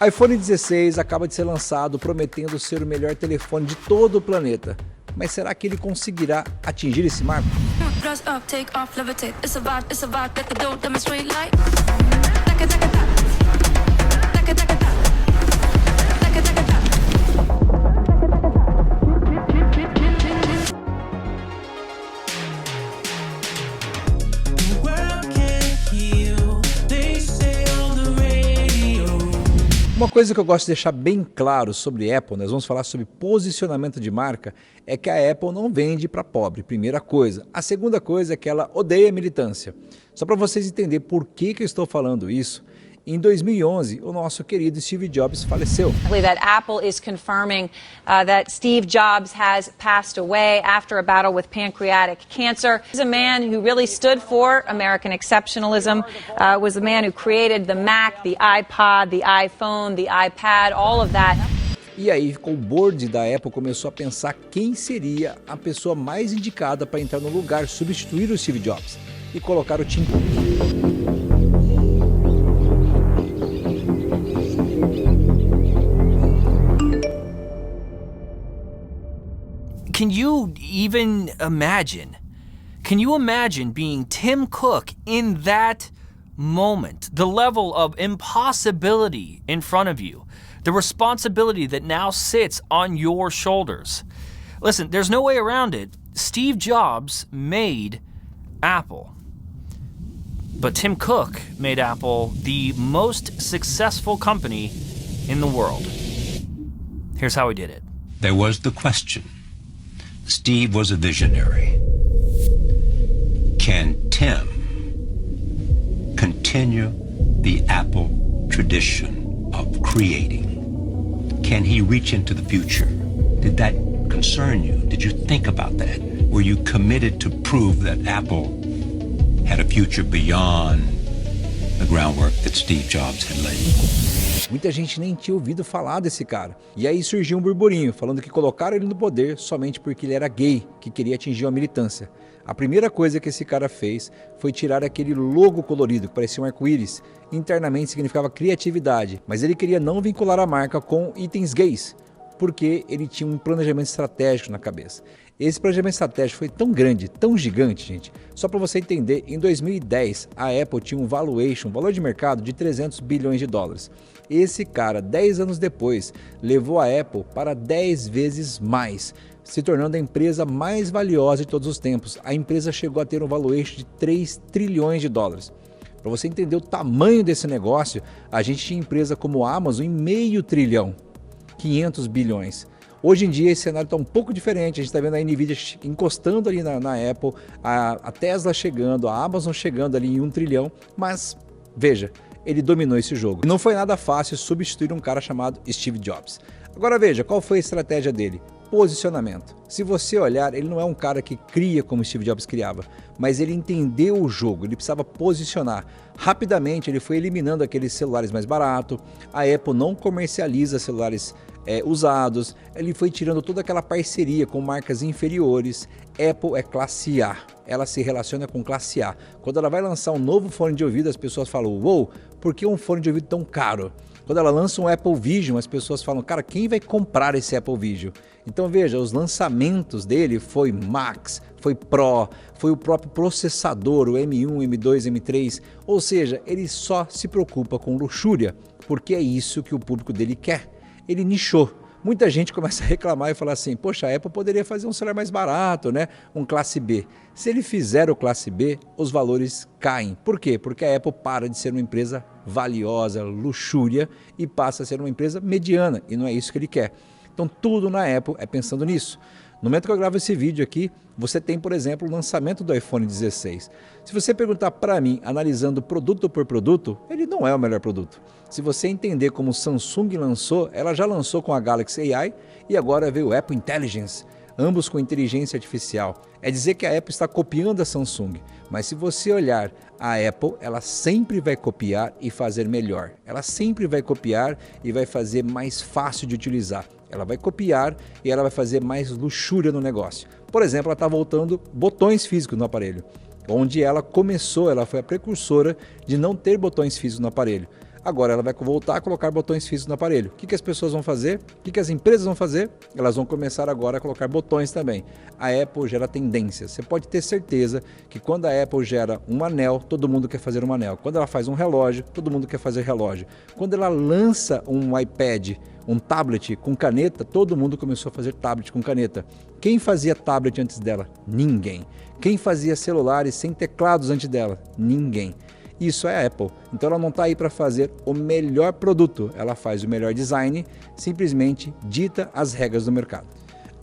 iPhone 16 acaba de ser lançado prometendo ser o melhor telefone de todo o planeta. Mas será que ele conseguirá atingir esse marco? Uma coisa que eu gosto de deixar bem claro sobre Apple, nós vamos falar sobre posicionamento de marca, é que a Apple não vende para pobre, primeira coisa. A segunda coisa é que ela odeia militância. Só para vocês entenderem por que eu estou falando isso, em 2011, o nosso querido Steve Jobs faleceu. I believe that Apple is confirming that Steve Jobs has passed away after a battle with pancreatic cancer. He's a man who really stood for American exceptionalism, was the man who created the Mac, the iPod, the iPhone, the iPad, all of that. E aí, com o board da Apple, começou a pensar quem seria a pessoa mais indicada para entrar no lugar, substituir o Steve Jobs e colocar o Tim Cook. Can you even imagine? Can you imagine being Tim Cook in that moment? The level of impossibility in front of you, the responsibility that now sits on your shoulders. Listen, there's no way around it. Steve Jobs made Apple. But Tim Cook made Apple the most successful company in the world. Here's how he did it. There was the question. Steve was a visionary. Can Tim continue the Apple tradition of creating? Can he reach into the future? Did that concern you? Did you think about that? Were you committed to prove that Apple had a future beyond the groundwork that Steve Jobs had laid? Muita gente nem tinha ouvido falar desse cara. E aí surgiu um burburinho, falando que colocaram ele no poder somente porque ele era gay, que queria atingir uma militância. A primeira coisa que esse cara fez foi tirar aquele logo colorido, que parecia um arco-íris. Internamente significava criatividade, mas ele queria não vincular a marca com itens gays, porque ele tinha um planejamento estratégico na cabeça. Esse planejamento estratégico foi tão grande, tão gigante, gente. Só para você entender, em 2010, a Apple tinha um valuation, um valor de mercado de 300 bilhões de dólares. Esse cara, 10 anos depois, levou a Apple para 10 vezes mais, se tornando a empresa mais valiosa de todos os tempos. A empresa chegou a ter um valuation de 3 trilhões de dólares. Para você entender o tamanho desse negócio, a gente tinha empresa como a Amazon em meio trilhão, 500 bilhões. Hoje em dia esse cenário está um pouco diferente, a gente está vendo a Nvidia encostando ali na Apple, a Tesla chegando, a Amazon chegando ali em 1 trilhão, mas veja, ele dominou esse jogo. Não foi nada fácil substituir um cara chamado Steve Jobs. Agora veja, qual foi a estratégia dele? Posicionamento. Se você olhar, ele não é um cara que cria como Steve Jobs criava, mas ele entendeu o jogo, ele precisava posicionar. Rapidamente ele foi eliminando aqueles celulares mais baratos, a Apple não comercializa celulares usados, ele foi tirando toda aquela parceria com marcas inferiores. Apple é classe A, ela se relaciona com classe A. Quando ela vai lançar um novo fone de ouvido, as pessoas falam, uou, por que um fone de ouvido tão caro? Quando ela lança um Apple Vision, as pessoas falam, cara, quem vai comprar esse Apple Vision? Então veja, os lançamentos dele foi Max, foi Pro, foi o próprio processador, o M1, M2, M3, ou seja, ele só se preocupa com luxúria, porque é isso que o público dele quer. Ele nichou. Muita gente começa a reclamar e falar assim, poxa, a Apple poderia fazer um celular mais barato, né? Um classe B. Se ele fizer o classe B, os valores caem. Por quê? Porque a Apple para de ser uma empresa valiosa, luxúria, e passa a ser uma empresa mediana, e não é isso que ele quer. Então tudo na Apple é pensando nisso. No momento que eu gravo esse vídeo aqui, você tem, por exemplo, o lançamento do iPhone 16. Se você perguntar para mim, analisando produto por produto, ele não é o melhor produto. Se você entender como o Samsung lançou, ela já lançou com a Galaxy AI e agora veio o Apple Intelligence, ambos com inteligência artificial. É dizer que a Apple está copiando a Samsung, mas se você olhar a Apple, ela sempre vai copiar e fazer melhor. Ela sempre vai copiar e vai fazer mais fácil de utilizar. Ela vai copiar e ela vai fazer mais luxúria no negócio. Por exemplo, ela está voltando botões físicos no aparelho. Onde ela começou, ela foi a precursora de não ter botões físicos no aparelho. Agora ela vai voltar a colocar botões físicos no aparelho. O que as pessoas vão fazer? O que as empresas vão fazer? Elas vão começar agora a colocar botões também. A Apple gera tendência. Você pode ter certeza que quando a Apple gera um anel, todo mundo quer fazer um anel. Quando ela faz um relógio, todo mundo quer fazer relógio. Quando ela lança um iPad, um tablet com caneta, todo mundo começou a fazer tablet com caneta. Quem fazia tablet antes dela? Ninguém. Quem fazia celulares sem teclados antes dela? Ninguém. Isso é a Apple. Então ela não está aí para fazer o melhor produto, ela faz o melhor design, simplesmente dita as regras do mercado.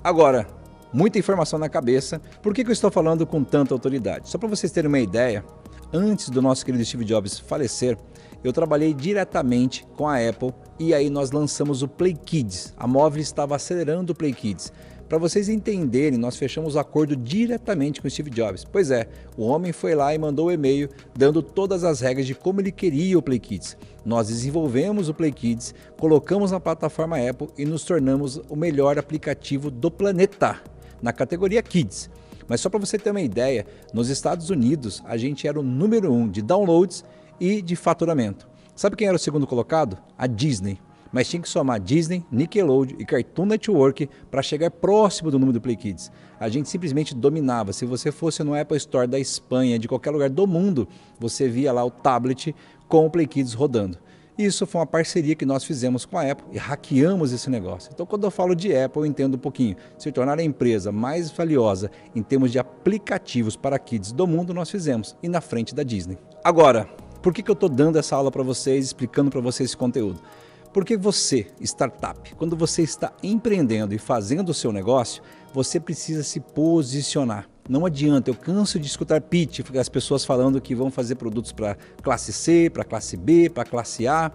Agora, muita informação na cabeça, por que eu estou falando com tanta autoridade? Só para vocês terem uma ideia, antes do nosso querido Steve Jobs falecer, eu trabalhei diretamente com a Apple e aí nós lançamos o Play Kids. A Móvel estava acelerando o Play Kids. Para vocês entenderem, nós fechamos o acordo diretamente com o Steve Jobs. Pois é, o homem foi lá e mandou o e-mail dando todas as regras de como ele queria o Play Kids. Nós desenvolvemos o Play Kids, colocamos na plataforma Apple e nos tornamos o melhor aplicativo do planeta, na categoria Kids. Mas só para você ter uma ideia, nos Estados Unidos a gente era o número 1 de downloads e de faturamento. Sabe quem era o segundo colocado? A Disney. Mas tinha que somar Disney, Nickelodeon e Cartoon Network para chegar próximo do número do Play Kids. A gente simplesmente dominava. Se você fosse no Apple Store da Espanha, de qualquer lugar do mundo, você via lá o tablet com o Play Kids rodando. Isso foi uma parceria que nós fizemos com a Apple e hackeamos esse negócio. Então, quando eu falo de Apple, eu entendo um pouquinho. Se tornar a empresa mais valiosa em termos de aplicativos para kids do mundo, nós fizemos. E na frente da Disney. Agora, por que eu estou dando essa aula para vocês, explicando para vocês esse conteúdo? Porque você, startup, quando você está empreendendo e fazendo o seu negócio, você precisa se posicionar. Não adianta, eu canso de escutar pitch, as pessoas falando que vão fazer produtos para classe C, para classe B, para classe A.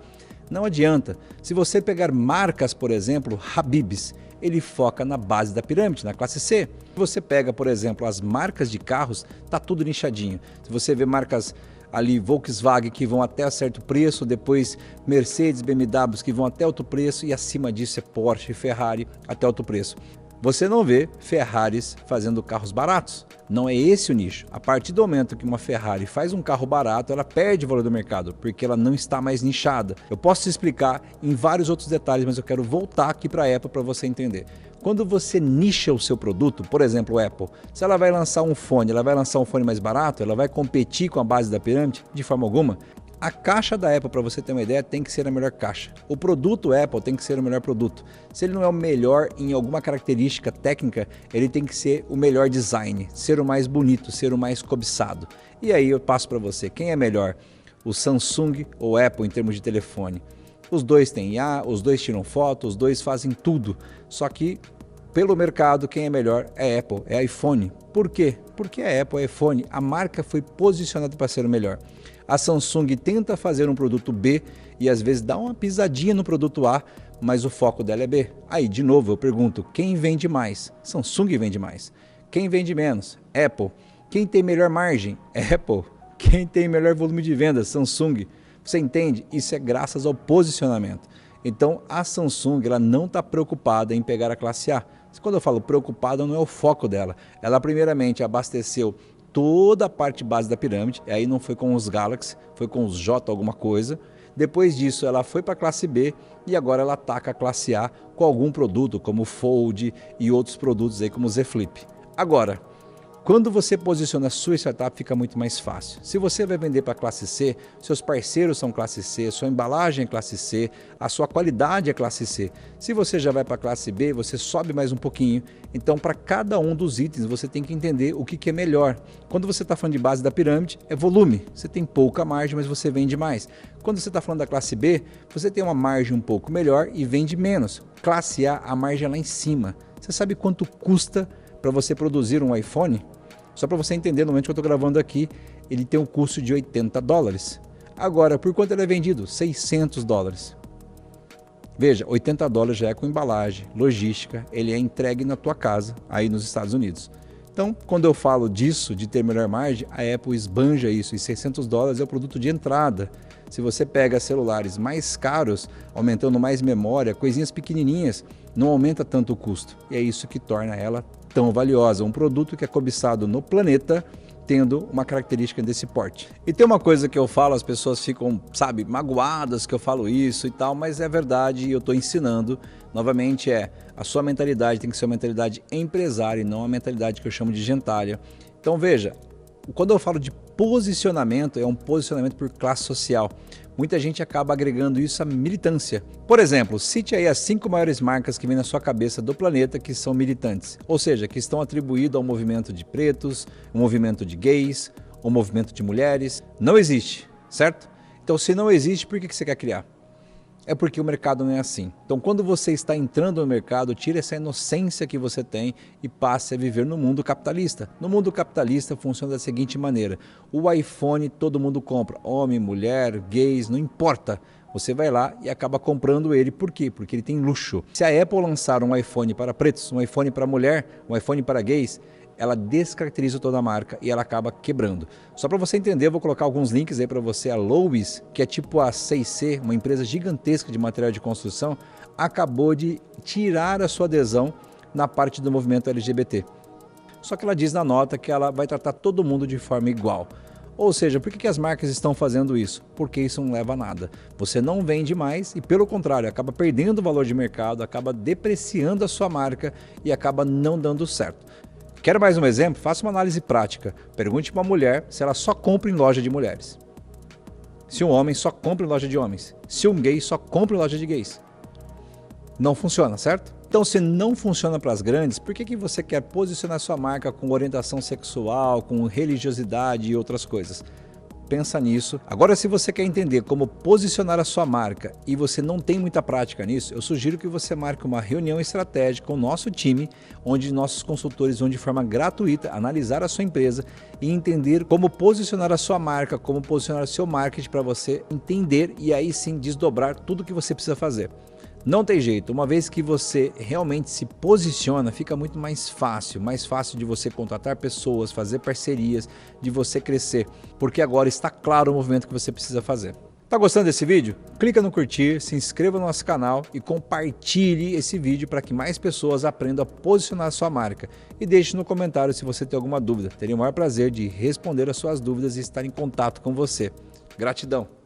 Não adianta. Se você pegar marcas, por exemplo, Habib's, ele foca na base da pirâmide, na classe C. Se você pega, por exemplo, as marcas de carros, tá tudo nichadinho. Se você vê marcas ali Volkswagen que vão até certo preço, depois Mercedes, BMWs que vão até outro preço e acima disso é Porsche e Ferrari até outro preço. Você não vê Ferraris fazendo carros baratos, não é esse o nicho. A partir do momento que uma Ferrari faz um carro barato, ela perde o valor do mercado, porque ela não está mais nichada. Eu posso te explicar em vários outros detalhes, mas eu quero voltar aqui para a Apple para você entender. Quando você nicha o seu produto, por exemplo, a Apple, se ela vai lançar um fone, ela vai lançar um fone mais barato, ela vai competir com a base da pirâmide? De forma alguma. A caixa da Apple, para você ter uma ideia, tem que ser a melhor caixa. O produto Apple tem que ser o melhor produto. Se ele não é o melhor em alguma característica técnica, ele tem que ser o melhor design, ser o mais bonito, ser o mais cobiçado. E aí eu passo para você, quem é melhor? O Samsung ou Apple em termos de telefone? Os dois têm IA, os dois tiram foto, os dois fazem tudo. Só que pelo mercado, quem é melhor é Apple, é iPhone. Por quê? Porque a Apple é iPhone, a marca foi posicionada para ser o melhor. A Samsung tenta fazer um produto B e às vezes dá uma pisadinha no produto A, mas o foco dela é B. Aí, de novo, eu pergunto, quem vende mais? Samsung vende mais. Quem vende menos? Apple. Quem tem melhor margem? Apple. Quem tem melhor volume de vendas? Samsung. Você entende? Isso é graças ao posicionamento. Então, a Samsung ela não está preocupada em pegar a classe A. Quando eu falo preocupada, não é o foco dela. Ela primeiramente abasteceu toda a parte base da pirâmide, e aí não foi com os Galaxy, foi com os J alguma coisa. Depois disso, ela foi para a classe B e agora ela ataca a classe A com algum produto, como o Fold e outros produtos aí como o Z Flip. Agora, quando você posiciona a sua startup, fica muito mais fácil. Se você vai vender para a classe C, seus parceiros são classe C, sua embalagem é classe C, a sua qualidade é classe C. Se você já vai para a classe B, você sobe mais um pouquinho. Então, para cada um dos itens, você tem que entender o que é melhor. Quando você está falando de base da pirâmide, é volume. Você tem pouca margem, mas você vende mais. Quando você está falando da classe B, você tem uma margem um pouco melhor e vende menos. Classe A margem é lá em cima. Você sabe quanto custa para você produzir um iPhone? Só para você entender, no momento que eu estou gravando aqui, ele tem um custo de $80. Agora, por quanto ele é vendido? $600. Veja, $80 já é com embalagem, logística, ele é entregue na tua casa, aí nos Estados Unidos. Então, quando eu falo disso, de ter melhor margem, a Apple esbanja isso, e $600 é o produto de entrada. Se você pega celulares mais caros, aumentando mais memória, coisinhas pequenininhas, não aumenta tanto o custo. E é isso que torna ela tão valiosa. Um produto que é cobiçado no planeta, tendo uma característica desse porte. E tem uma coisa que eu falo, as pessoas ficam, sabe, magoadas que eu falo isso e tal, mas é verdade e eu estou ensinando. Novamente a sua mentalidade tem que ser uma mentalidade empresária e não a mentalidade que eu chamo de gentalha. Então veja, quando eu falo de posicionamento, é um posicionamento por classe social. Muita gente acaba agregando isso à militância. Por exemplo, cite aí as 5 maiores marcas que vêm na sua cabeça do planeta que são militantes. Ou seja, que estão atribuídas ao movimento de pretos, ao movimento de gays, ao movimento de mulheres. Não existe, certo? Então se não existe, por que você quer criar? É porque o mercado não é assim. Então quando você está entrando no mercado, tire essa inocência que você tem e passe a viver no mundo capitalista. No mundo capitalista funciona da seguinte maneira: o iPhone todo mundo compra, homem, mulher, gays, não importa. Você vai lá e acaba comprando ele. Por quê? Porque ele tem luxo. Se a Apple lançar um iPhone para pretos, um iPhone para mulher, um iPhone para gays, ela descaracteriza toda a marca e ela acaba quebrando. Só para você entender, eu vou colocar alguns links aí para você. A Lowe's, que é tipo a 6C, uma empresa gigantesca de material de construção, acabou de tirar a sua adesão na parte do movimento LGBT. Só que ela diz na nota que ela vai tratar todo mundo de forma igual. Ou seja, por que as marcas estão fazendo isso? Porque isso não leva a nada. Você não vende mais e, pelo contrário, acaba perdendo o valor de mercado, acaba depreciando a sua marca e acaba não dando certo. Quer mais um exemplo? Faça uma análise prática. Pergunte para uma mulher se ela só compra em loja de mulheres. Se um homem só compra em loja de homens. Se um gay só compra em loja de gays. Não funciona, certo? Então, se não funciona para as grandes, por que você quer posicionar sua marca com orientação sexual, com religiosidade e outras coisas? Pensa nisso. Agora, se você quer entender como posicionar a sua marca e você não tem muita prática nisso, eu sugiro que você marque uma reunião estratégica com o nosso time, onde nossos consultores vão de forma gratuita analisar a sua empresa e entender como posicionar a sua marca, como posicionar o seu marketing para você entender e aí sim desdobrar tudo o que você precisa fazer. Não tem jeito, uma vez que você realmente se posiciona, fica muito mais fácil de você contratar pessoas, fazer parcerias, de você crescer, porque agora está claro o movimento que você precisa fazer. Tá gostando desse vídeo? Clica no curtir, se inscreva no nosso canal e compartilhe esse vídeo para que mais pessoas aprendam a posicionar a sua marca. E deixe no comentário se você tem alguma dúvida. Teria o maior prazer de responder as suas dúvidas e estar em contato com você. Gratidão!